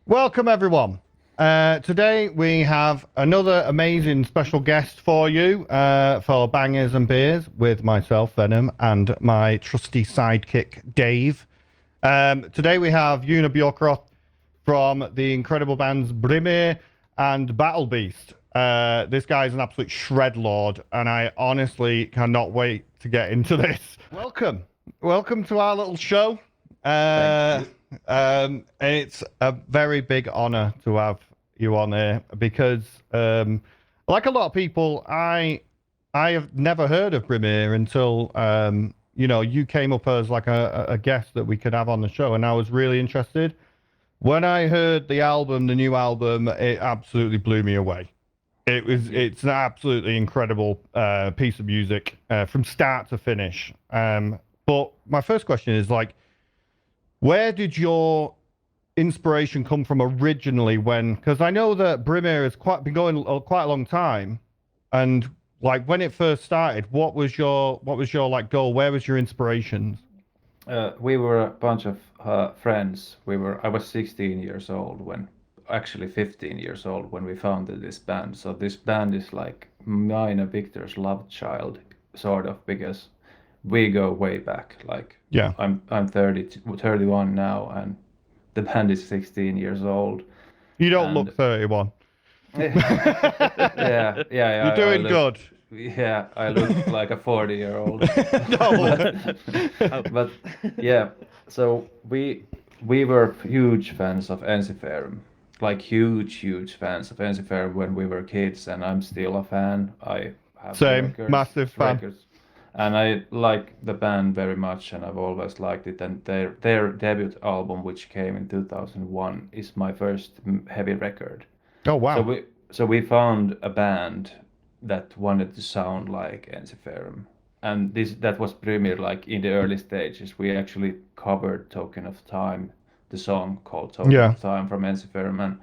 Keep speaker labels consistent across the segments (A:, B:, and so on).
A: Welcome, everyone. Today we have another amazing special guest for you for Bangers and Beers with myself, Venom, and my trusty sidekick, Dave. Today we have Joona Björkroth from the incredible bands Brymir and Battle Beast. This guy's an absolute shred lord, and I honestly cannot wait to get into this. Welcome to our little show.
B: Thank you.
A: It's a very big honor to have you on here because, like a lot of people, I have never heard of Brymir until you came up as like a guest that we could have on the show, and I was really interested. When I heard the new album, it absolutely blew me away. It's an absolutely incredible piece of music from start to finish. But my first question is like, where did your inspiration come from originally? Because I know that Brymir has been going quite a long time, and like when it first started, what was your like goal? Where was your inspirations?
B: We were a bunch of friends. I was 16 years old actually 15 years old when we founded this band. So this band is like mine and Victor's love child, sort of, because we go way back. Like
A: Yeah.
B: I'm 31 now, and the band is 16 years old.
A: You don't look 31.
B: Yeah.
A: You're doing good.
B: Yeah, I look like a 40-year-old.
A: No.
B: But yeah, so we were huge fans of Ensiferum, like huge fans of Ensiferum when we were kids, and I'm still a fan. I have
A: Same, massive fan.
B: records, and I like the band very much, and I've always liked it. And their debut album, which came in 2001, is my first heavy record.
A: Oh wow.
B: So we found a band that wanted to sound like Ensiferum, and that was Brymir. Like in the early stages, we actually covered "Token of Time," the song called "Token of Time" from Ensiferum, and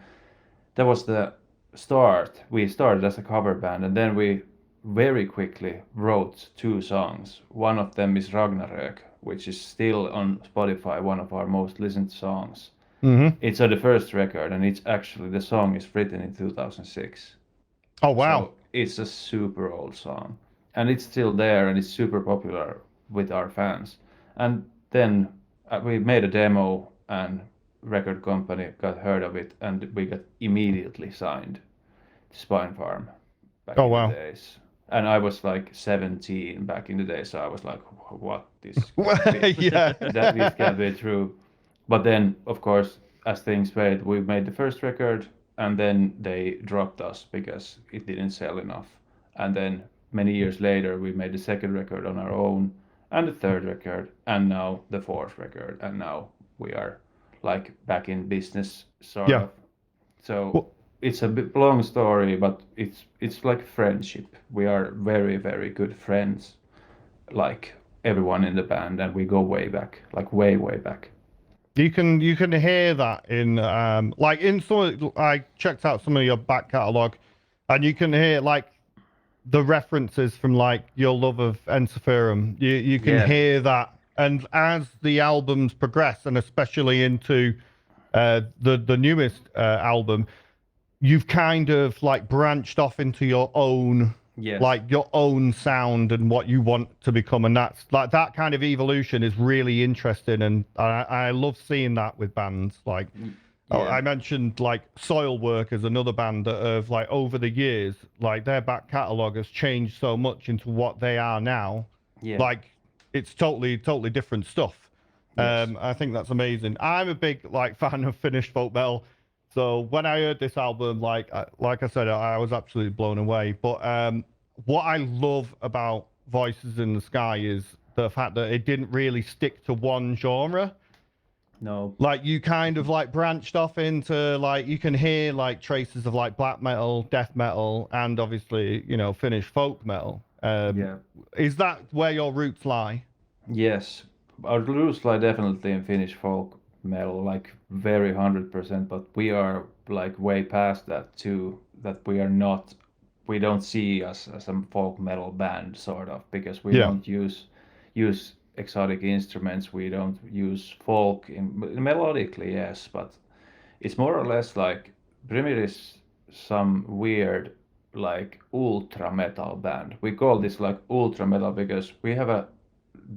B: that was the start. We started as a cover band, and then we very quickly wrote two songs. One of them is Ragnarök, which is still on Spotify, one of our most listened songs.
A: Mm-hmm.
B: It's on the first record, and the song is written in 2006.
A: Oh wow.
B: So it's a super old song, and it's still there, and it's super popular with our fans. And then we made a demo, and record company got heard of it, and we got immediately signed to Spine Farm back in the days. And I was like 17 back in the day, so I was like, what, this that this can be true. But then, of course, as things went, we made the first record, and then they dropped us because it didn't sell enough. And then many years later, we made the second record on our own, and the third record, and now the fourth record, and now we are like back in business, sort of. So it's a bit long story, but it's like friendship. We are very, very good friends, like everyone in the band, and we go way back, like way back.
A: You can hear that in like in some. I checked out some of your back catalogue, and you can hear like the references from like your love of Ensiferum. You can hear that, and as the albums progress, and especially into the newest album, you've kind of like branched off into your own.
B: Yes.
A: Like your own sound and what you want to become, and that's like that kind of evolution is really interesting, and I love seeing that with bands. Like I mentioned, like Soilwork is another band that have like over the years, like their back catalogue has changed so much into what they are now.
B: Yeah.
A: Like it's totally different stuff.
B: Yes.
A: I think that's amazing. I'm a big like fan of Finnish folk metal. So when I heard this album, like I said, I was absolutely blown away. But what I love about Voices in the Sky is the fact that it didn't really stick to one genre.
B: No.
A: Like you kind of like branched off into like you can hear like traces of like black metal, death metal, and obviously Finnish folk metal. Is that where your roots lie?
B: Yes, our roots lie definitely in Finnish folk metal, like very 100%, but we are like way past that too, that we don't see us as a folk metal band, sort of, because we don't use exotic instruments, we don't use folk melodically, yes, but it's more or less like Brymir is some weird like ultra metal band. We call this like ultra metal because we have a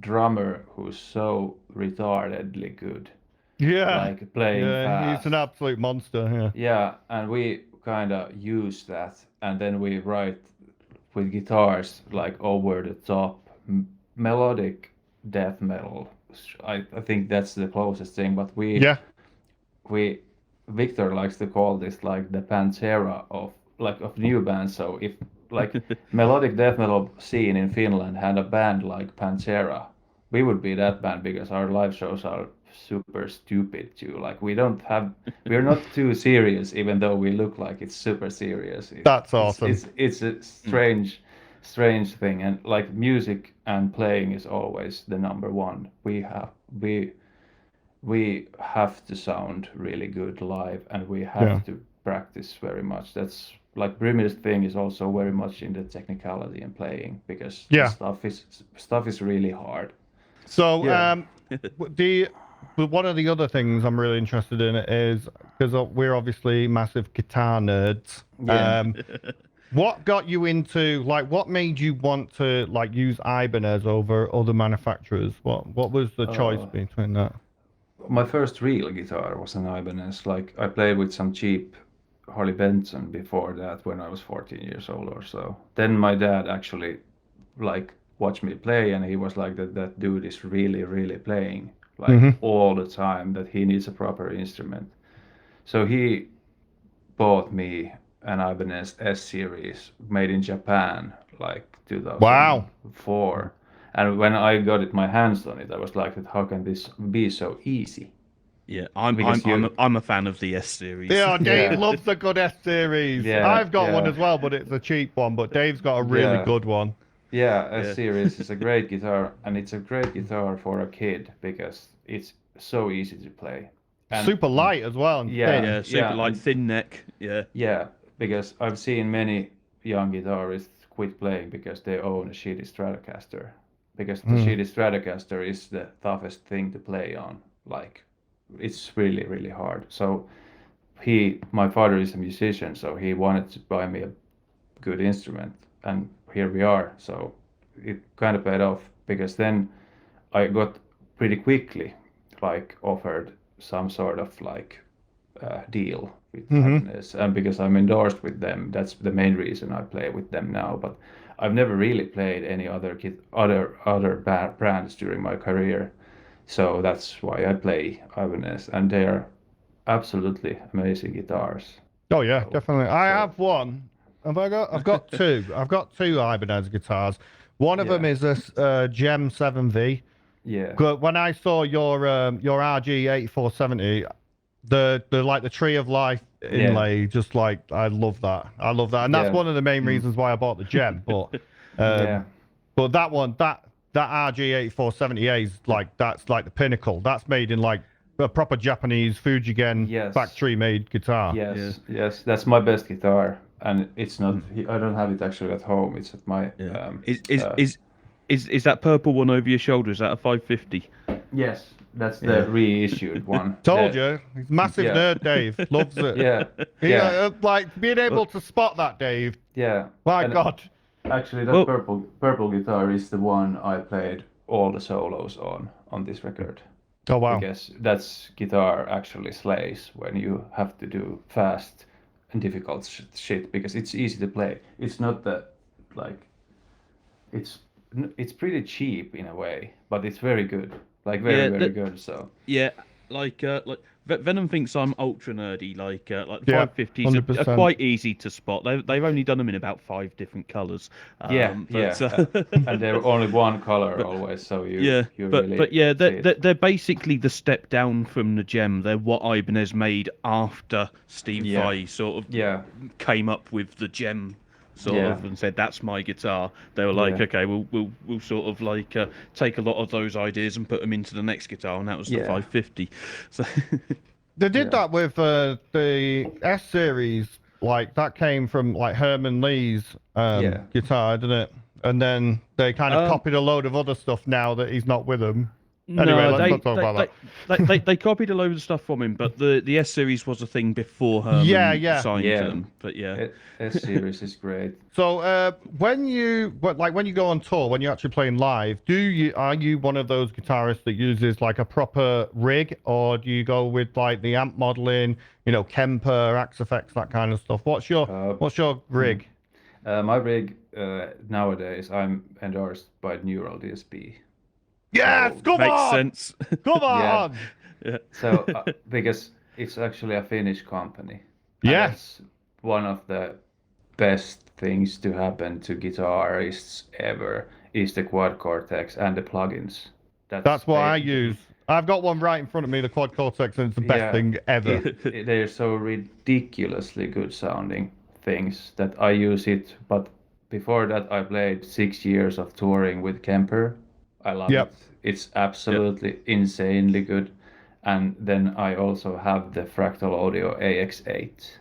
B: drummer who's so retardedly good,
A: Yeah.
B: like playing
A: Yeah, he's
B: fast.
A: an absolute monster. Yeah.
B: Yeah, and we kind of use that, and then we write with guitars like over the top melodic death metal. I think that's the closest thing, but
A: Yeah.
B: we Victor likes to call this like the Pantera of like of new bands. So if like melodic death metal scene in Finland had a band like Pantera, we would be that band because our live shows are super stupid too. Like we're not too serious, even though we look like it's super serious.
A: That's awesome.
B: It's a strange thing, and like music and playing is always the number one. We have to sound really good live, and we have
A: Yeah.
B: to practice very much. That's like Brymir's thing is also very much in the technicality and playing because the
A: Yeah.
B: stuff is really hard.
A: So,
C: Yeah.
A: but one of the other things I'm really interested in is because we're obviously massive guitar nerds.
B: Yeah.
A: What got you into like? What made you want to like use Ibanez over other manufacturers? What was the choice between that?
B: My first real guitar was an Ibanez. Like I played with some cheap Harley Benson before that when I was 14 years old or so. Then my dad actually like watched me play, and he was like that dude is really playing like all the time, that he needs a proper instrument. So he bought me an Ibanez S series made in Japan like
A: Wow.
B: 2004. And when I got it my hands on it, I was like, how can this be so easy?
C: Yeah,
B: Because
C: I'm a fan of the S series.
A: Yeah, Dave
B: Yeah.
A: loves the good S series.
B: Yeah,
A: I've got one
B: yeah.
A: as well, but it's a cheap one. But Dave's got a really
B: Yeah.
A: good one.
B: Yeah,
C: Yeah.
B: S series is a great guitar, and it's a great guitar for a kid because it's so easy to play. And
A: Super light as well. And
B: Yeah.
A: thin.
C: Yeah, super
B: Yeah,
C: light,
B: and-
C: thin neck. Yeah.
B: yeah, because I've seen many young guitarists quit playing because they own a shitty Stratocaster. Because the shitty Stratocaster is the toughest thing to play on. Like, it's really hard. So my father is a musician, so he wanted to buy me a good instrument, and here we are. So it kind of paid off because then I got pretty quickly like offered some sort of like deal with Ibanez, and because I'm endorsed with them, that's the main reason I play with them now. But I've never really played any other brands during my career, so that's why I play Ibanez, and they are absolutely amazing guitars.
A: Oh yeah,
B: So-
A: definitely. I
B: so-
A: have one. Have I got? I've got two. I've got two Ibanez guitars. One of
B: Yeah.
A: them is a Gem 7V.
B: Yeah.
A: But when I saw your RG 8470, the like the Tree of Life inlay, just like I love that. I love that, and that's
B: Yeah.
A: one of the main reasons why I bought the Gem. But
B: Yeah.
A: but that one, that RG 8470A is like that's like the pinnacle. That's made in like a proper Japanese Fujigen
B: Yes.
A: factory made guitar.
B: Yes, that's my best guitar, and it's not. I don't have it actually at home. It's at my.
C: Yeah. Is that purple one over your shoulder? Is that a 550?
B: Yes, that's the reissued one.
A: Told
B: The-
A: you, he's massive
B: Yeah.
A: nerd. Dave loves it.
B: Yeah,
A: He,
B: yeah,
A: like being able to spot that, Dave.
B: yeah.
A: My
B: And
A: God.
B: Actually, that
C: Well-
B: purple guitar is the one I played all the solos on this record.
A: Oh wow.
B: Because that's guitar actually slays when you have to do fast and difficult shit, because it's easy to play. It's not that like it's pretty cheap in a way, but it's very good. Like very good. So
C: Yeah, like Venom thinks I'm ultra nerdy. Like
A: Yeah,
C: 550s are
A: 100%.
C: quite easy to spot. They've only done them in about 5 different colours.
B: and they're only one color always, so you really
C: but yeah,
B: see it.
C: they're basically the step down from the Gem. They're what Ibanez made after Steve Vai sort of came up with the Gem sort of and said that's my guitar. They were like, okay, we'll sort of like take a lot of those ideas and put them into the next guitar, and that was the 550. So
A: They did that with the S series. Like that came from like Herman Lee's guitar, didn't it? And then they kind of copied a load of other stuff now that he's not with them. Anyway, let's not talk about that.
C: They copied a load of stuff from him, but the S series was a thing before Herman signed to them. But
B: S series is great.
A: So when you go on tour, when you're actually playing live, are you one of those guitarists that uses like a proper rig, or do you go with like the amp modeling, Kemper, Axe Effects, that kind of stuff? What's your rig?
B: My rig nowadays, I'm endorsed by Neural DSP.
A: Yes, come
C: makes
A: on!
C: sense.
A: Come on!
C: Yeah.
B: So because it's actually a Finnish company.
A: Yes.
B: One of the best things to happen to guitarists ever is the Quad Cortex and the plugins.
A: That's what I use. I've got one right in front of me, the Quad Cortex, and it's the best thing ever.
B: They're so ridiculously good sounding things that I use it. But before that, I played 6 years of touring with Kemper. I love it. It's absolutely insanely good. And then I also have the Fractal Audio AX8,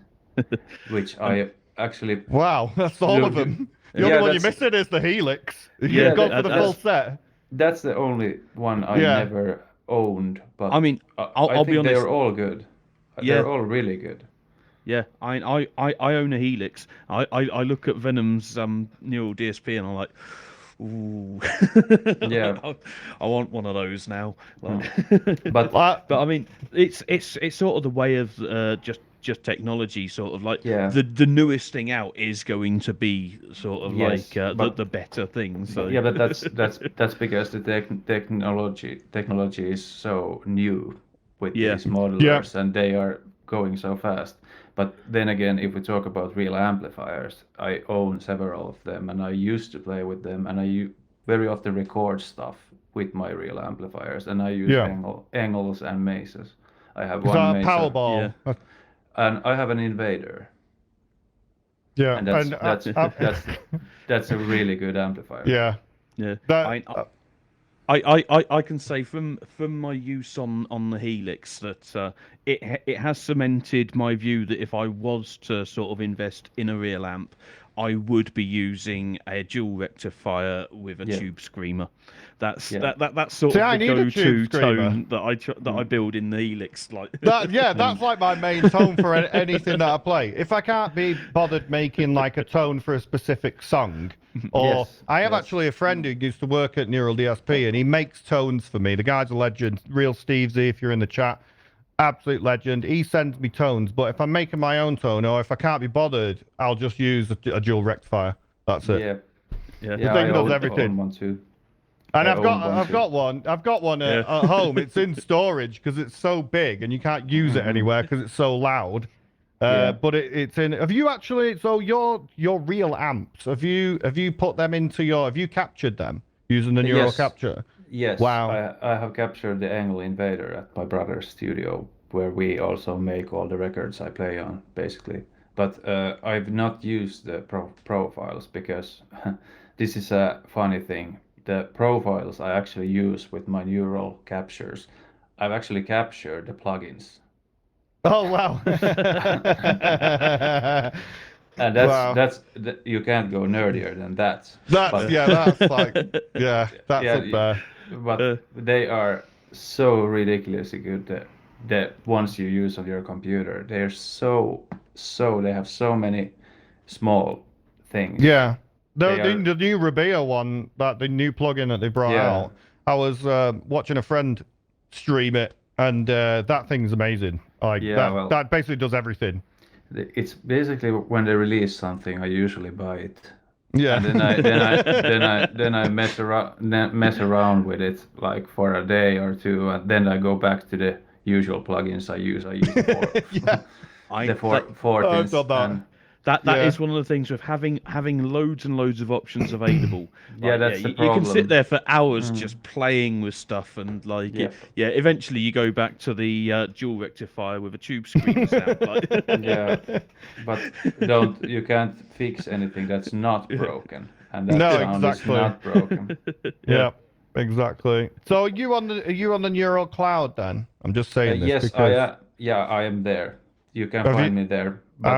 B: which I actually...
A: Wow, that's all of them. The only one you're missing is the Helix. You go for the full set.
B: That's the only one I never owned, but
C: I mean, I'll be honest.
B: They're all good. They're all really good.
C: Yeah, I own a Helix. I look at Venom's Neural DSP and I'm like, ooh,
B: yeah,
C: I want one of those now.
B: But
C: I mean, it's sort of the way of just technology, sort of like the newest thing out is going to be sort of the better thing. So
B: yeah, but that's because the technology is so new with these modelers and they are going so fast. But then again, if we talk about real amplifiers, I own several of them and I used to play with them and I very often record stuff with my real amplifiers and I use Engels and Mesas. I have one Mesa.
A: Powerball.
B: Yeah. And I have an Invader.
A: Yeah,
B: and that's a really good amplifier.
A: Yeah,
C: I can say from my use on the Helix that it has cemented my view that if I was to sort of invest in a real amp, I would be using a dual rectifier with a tube screamer. That's sort of the go-to tone that I build in the Helix.
A: That's like my main tone for anything that I play. If I can't be bothered making like a tone for a specific song, or I have actually a friend who used to work at Neural DSP and he makes tones for me. The guy's a legend, real Stevesy if you're in the chat. Absolute legend. He sends me tones, but if I'm making my own tone or if I can't be bothered, I'll just use a dual rectifier. That's it.
B: Yeah.
A: The thing does everything.
B: I own one too.
A: And I've got one at home. It's in storage because it's so big and you can't use it anywhere because it's so loud. But it's in. Have you actually? So your real amps. Have you put them into your? Have you captured them using the neural capture?
B: Yes.
A: Wow.
B: I have captured the Engel Invader at my brother's studio, where we also make all the records I play on, basically. But I've not used the profiles because this is a funny thing. The profiles I actually use with my neural captures, I've actually captured the plugins.
A: Oh wow!
B: And that's you can't go nerdier than that.
A: That's up there.
B: But they are so ridiculously good that once you use on your computer, they're they have so many small things.
A: Yeah. The new Rabea one, the new plugin that they brought out, I was watching a friend stream it, and that thing's amazing. That basically does everything.
B: It's basically when they release something, I usually buy it.
A: Yeah.
B: And then I mess around with it like for a day or two, and then I go back to the usual plugins I use. I use the 14s.
C: That is one of the things with having loads and loads of options available.
B: That's the problem.
C: You can sit there for hours just playing with stuff, and eventually you go back to the dual rectifier with a tube screamer sound.
B: But you can't fix anything that's not broken, and that sound is not broken.
A: Yeah, exactly. So are you on the Neural Cloud then? I'm just saying this.
B: Yes,
A: because...
B: I am there. You can find me there. But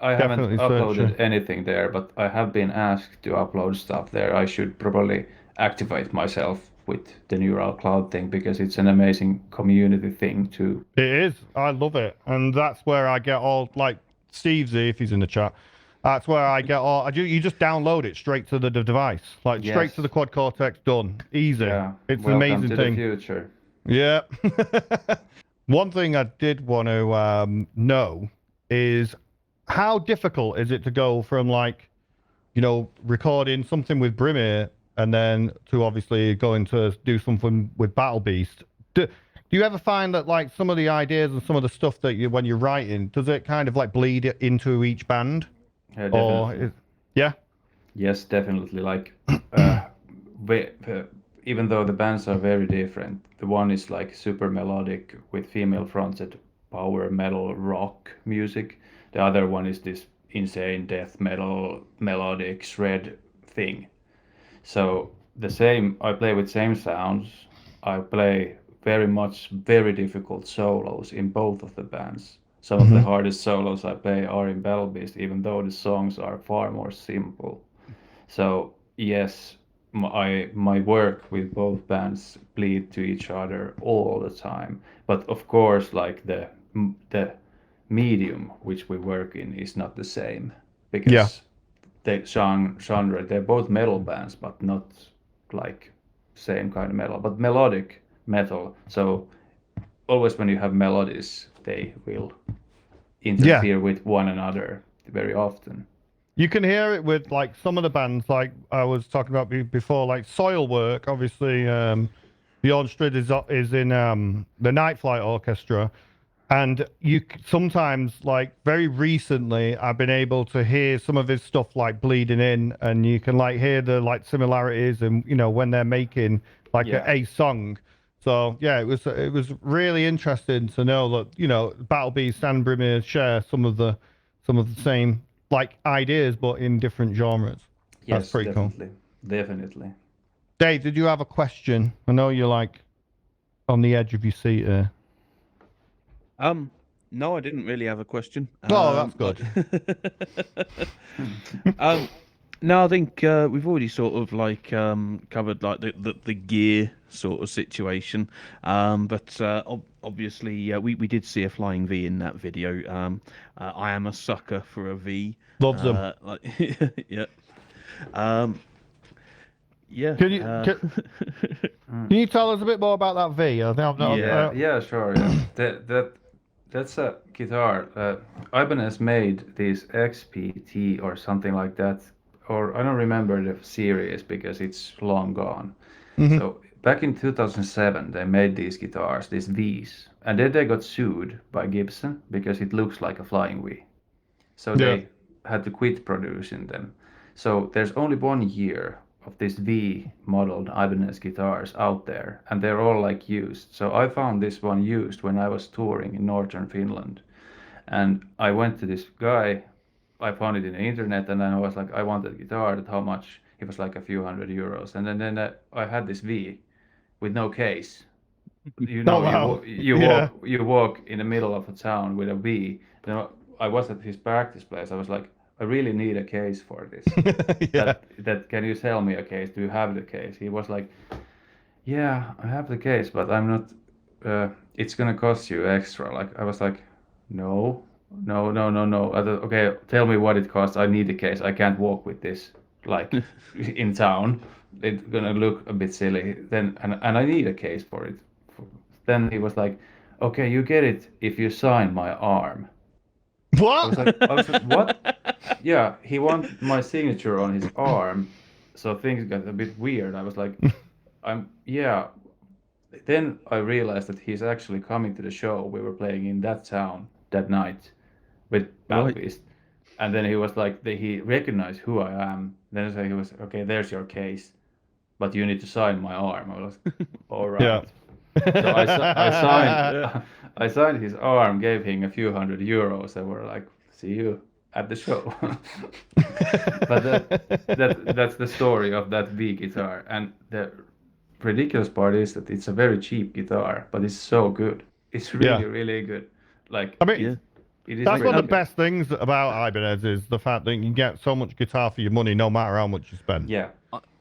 B: I haven't uploaded anything there, but I have been asked to upload stuff there. I should probably activate myself with the Neural Cloud thing because it's an amazing community thing too.
A: It is. I love it, and that's where I get all like Steve's if he's in the chat. That's where I get all. You just download it straight to the device, like straight to the Quad Cortex. Done. Easy.
B: Yeah.
A: It's an amazing thing.
B: Welcome to the future.
A: Yeah. One thing I did want to know is how difficult is it to go from like, recording something with Brymir and then to obviously going to do something with Battle Beast. Do you ever find that like some of the ideas and some of the stuff that when you're writing, does it kind of like bleed into each band?
B: Yeah, definitely.
A: Yeah?
B: Yes, definitely. Like, even though the bands are very different, the one is like super melodic with female fronted power metal rock music. The other one is this insane death metal melodic shred thing. So I play with same sounds. I play very difficult solos in both of the bands. Some of the hardest solos I play are in Battle Beast, even though the songs are far more simple. So yes, my work with both bands bleed to each other all the time. But of course, like the medium which we work in is not the same because the genre, they're both metal bands, but not like same kind of metal, but melodic metal. So always when you have melodies, they will interfere with one another very often.
A: You can hear it with like some of the bands, like I was talking about before, like Soilwork. Obviously, Bjorn Strid is in the Night Flight Orchestra, and you sometimes, like very recently, I've been able to hear some of his stuff like bleeding in, and you can like hear the like similarities, and when they're making like a song. So yeah, it was really interesting to know that Battle Beast and Brymir share some of the same like ideas, but in different genres.
B: Yes,
A: that's pretty
B: definitely.
A: cool.
B: Definitely.
A: Dave, did you have a question? I know you're like on the edge of your seat here.
C: No, I didn't really have a question.
A: Oh, that's good.
C: No, I think we've already sort of like covered like the gear sort of situation. But obviously we did see a flying V in that video. I am a sucker for a V.
A: Loves them.
C: Yeah. Yeah.
A: Can you tell us a bit more about that V?
B: Yeah, sure. Yeah. That's a guitar. Ibanez made this XPT or something like that, or I don't remember the series because it's long gone. So back in 2007, they made these guitars, these Vs, and then they got sued by Gibson because it looks like a flying V. So they had to quit producing them. So there's only 1 year of this V modeled Ibanez guitars out there, and they're all like used. So I found this one used when I was touring in northern Finland, and I went to this guy. I found it in the internet, and then I was like, I want that guitar. At how much? It was like a few €100, and then I had this V with no case. You walk in the middle of a town with a V. Then I was at his practice place. I was like, I really need a case for this. That can you sell me a case? Do you have the case? He was like, yeah, I have the case, but I'm not. It's gonna cost you extra. Like I was like, no. Okay, tell me what it costs. I need the case. I can't walk with this like in town. It's gonna look a bit silly. Then and I need a case for it. Then he was like, okay, you get it if you sign my arm.
A: What?
B: I was like, what? Yeah, he wanted my signature on his arm, so things got a bit weird. I was like, Then I realized that he's actually coming to the show we were playing in that town that night with Battle Beast. And then he was like, he recognized who I am. Then he was, okay, there's your case, but you need to sign my arm. I was, all right.
A: Yeah.
B: So I signed his arm, gave him a few €100, and we're like, see you at the show. But that's the story of that V guitar. And the ridiculous part is that it's a very cheap guitar, but it's so good. It's really good. Like,
A: I mean,
B: it is
A: that's one of the
B: good.
A: best things about Ibanez is the fact that you can get so much guitar for your money, no matter how much you spend.
B: Yeah.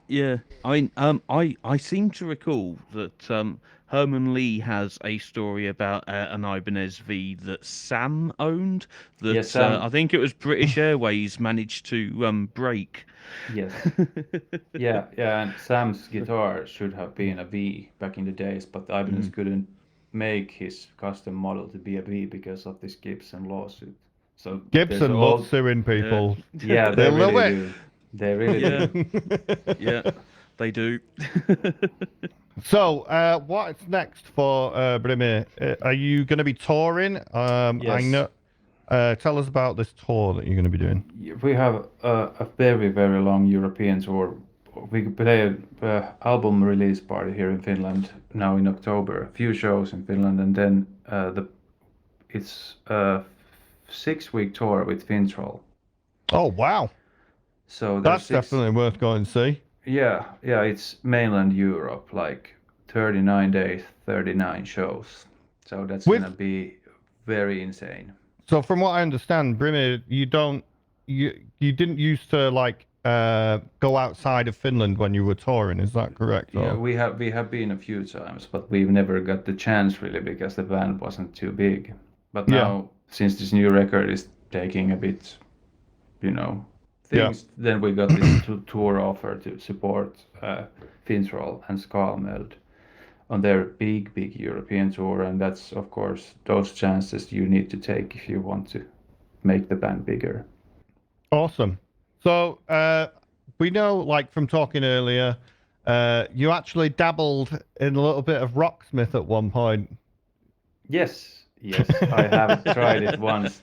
C: Yeah, I seem to recall that Herman Lee has a story about an Ibanez V that Sam owned.
B: Yes,
C: That
B: Sam.
C: I think it was British Airways managed to break.
B: Yes. Yeah, yeah, and Sam's guitar should have been a V back in the days, but Ibanez
C: Mm.
B: couldn't make his custom model to be a V because of this Gibson lawsuit. So there's
A: Gibson loves
B: all,
A: suing
C: Yeah,
A: people.
B: yeah,
A: They
B: they
A: love
B: really
A: it.
B: do. They really
C: yeah,
B: do.
C: yeah, they do.
A: So, what's next for Brymir? Are you going to be touring? I
B: Yes.
A: know. Tell us about this tour that you're going to be doing.
B: We have a very, very long European tour. We play an album release party here in Finland now in October. A few shows in Finland, and then it's a 6 week tour with Fintroll.
A: Oh, wow.
B: So there's
A: That's
B: six.
A: definitely worth going to see.
B: Yeah, yeah. It's mainland Europe, like 39 days, 39 shows. So that's
A: With
B: gonna be very insane.
A: So from what I understand, Brymir, you didn't used to like go outside of Finland when you were touring. Is that correct?
B: Yeah,
A: Or
B: we have been a few times, but we've never got the chance really because the band wasn't too big. But
A: yeah,
B: now, since this new record is taking a bit,
A: yeah.
B: things, then we got this tour offer to support Fintroll and Skalmeld on their big, big European tour, and that's of course those chances you need to take if you want to make the band bigger.
A: Awesome. So we know, like from talking earlier, you actually dabbled in a little bit of Rocksmith at one point.
B: Yes, yes, I have tried it once.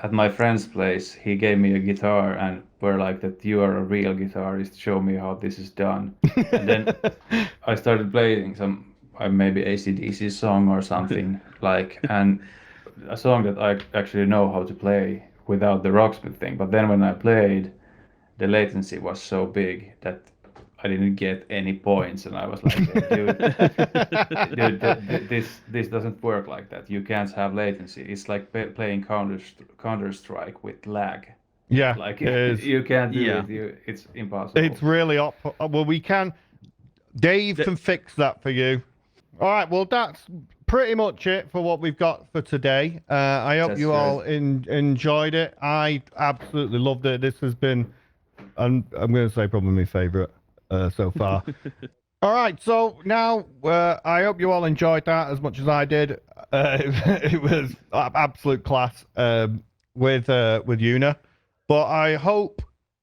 B: At my friend's place, he gave me a guitar and were like that you are a real guitarist, show me how this is done. And then I started playing some maybe AC/DC song or something like, and a song that I actually know how to play without the Rocksmith thing. But then when I played, the latency was so big that I didn't get any points, and I was like, dude, this doesn't work like that. You can't have latency. It's like playing Counter Strike with lag.
A: Yeah,
B: Like
A: it is.
B: you can't do
C: Yeah.
B: it. It's impossible.
A: It's really well, we can. Dave can fix that for you. All right. Well, that's pretty much it for what we've got for today. I hope
B: That's
A: you all
B: right.
A: enjoyed it. I absolutely loved it. This has been, I'm going to say probably my favorite so far. All right. So now I hope you all enjoyed that as much as I did. It was absolute class with Una. But I hope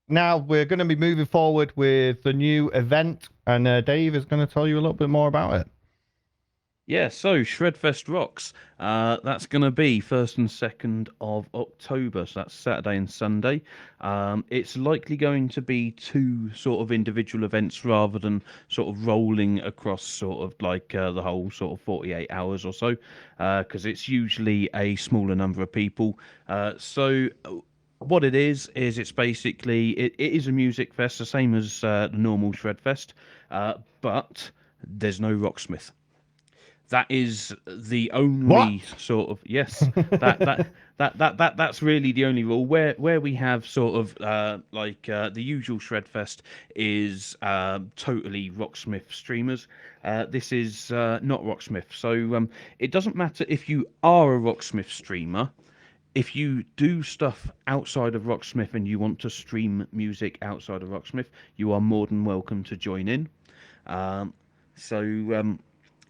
A: now we're going to be moving forward with the new event, and Dave is going to tell you a little bit more about it.
C: Yeah, so Shredfest Rocks. That's going to be 1st and 2nd of October. So that's Saturday and Sunday. It's likely going to be 2 sort of individual events rather than sort of rolling across sort of like the whole sort of 48 hours or so, because it's usually a smaller number of people. So what it is it's basically it is a music fest, the same as the normal Shredfest, but there's no Rocksmith. That is the only
A: What?
C: sort of yes. That's really the only rule. Where we have sort of the usual Shredfest is totally Rocksmith streamers. This is not Rocksmith, so it doesn't matter if you are a Rocksmith streamer. If you do stuff outside of Rocksmith and you want to stream music outside of Rocksmith, you are more than welcome to join in.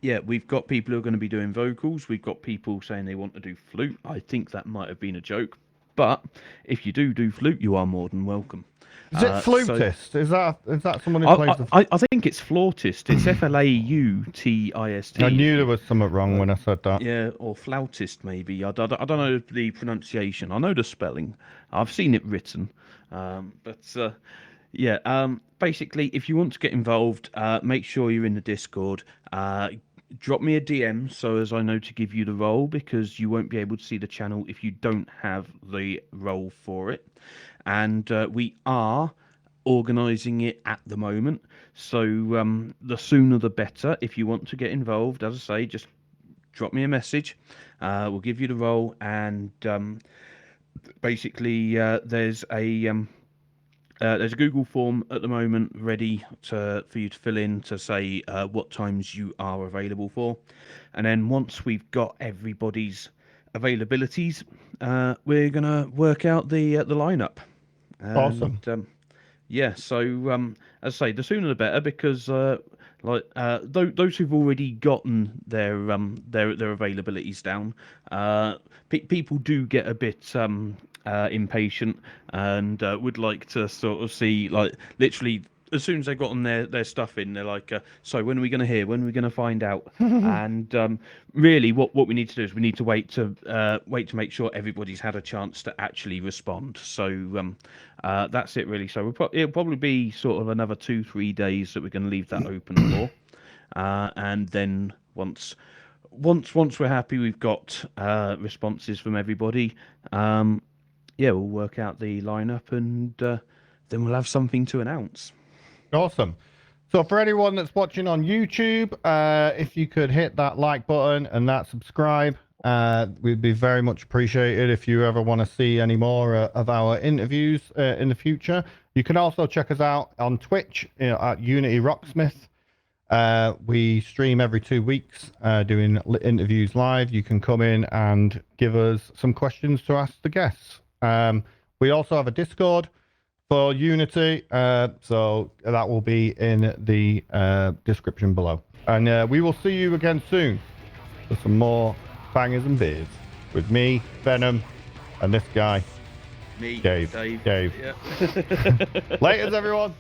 C: Yeah, we've got people who are going to be doing vocals. We've got people saying they want to do flute. I think that might have been a joke. But if you do flute, you are more than welcome.
A: Is it flutist? Is that someone who plays the
C: I think it's flautist. It's Flautist.
A: I knew there was something wrong when I said that.
C: Yeah, or flautist maybe. I don't know the pronunciation. I know the spelling. I've seen it written. Basically, if you want to get involved, make sure you're in the Discord. Drop me a DM so as I know to give you the role, because you won't be able to see the channel if you don't have the role for it. And we are organising it at the moment, so the sooner the better. If you want to get involved, as I say, just drop me a message. We'll give you the role, and basically there's a there's a Google form at the moment ready for you to fill in to say what times you are available for, and then once we've got everybody's availabilities, we're gonna work out the lineup. And,
A: Awesome.
C: Yeah. So as I say, the sooner the better, because those who've already gotten their availabilities down, people do get a bit impatient and would like to sort of see, like, literally as soon as they've gotten their stuff in, they're like, so when are we going to hear? When are we going to find out? And really, what we need to do is we need to wait to make sure everybody's had a chance to actually respond. So that's it, really. So it'll probably be sort of another 2-3 days that we're going to leave that open for, and then once we're happy, we've got responses from everybody. We'll work out the lineup, and then we'll have something to announce.
A: Awesome. So for anyone that's watching on YouTube, if you could hit that like button and that subscribe, we'd be very much appreciated. If you ever want to see any more of our interviews in the future, you can also check us out on Twitch at UnityRocksmith. We stream every 2 weeks doing interviews live. You can come in and give us some questions to ask the guests. We also have a Discord for Unity, so that will be in the description below. And we will see you again soon for some more bangers and beers with me, Venom, and this guy,
C: me,
A: Dave.
C: Dave.
A: Yeah. Laters, everyone.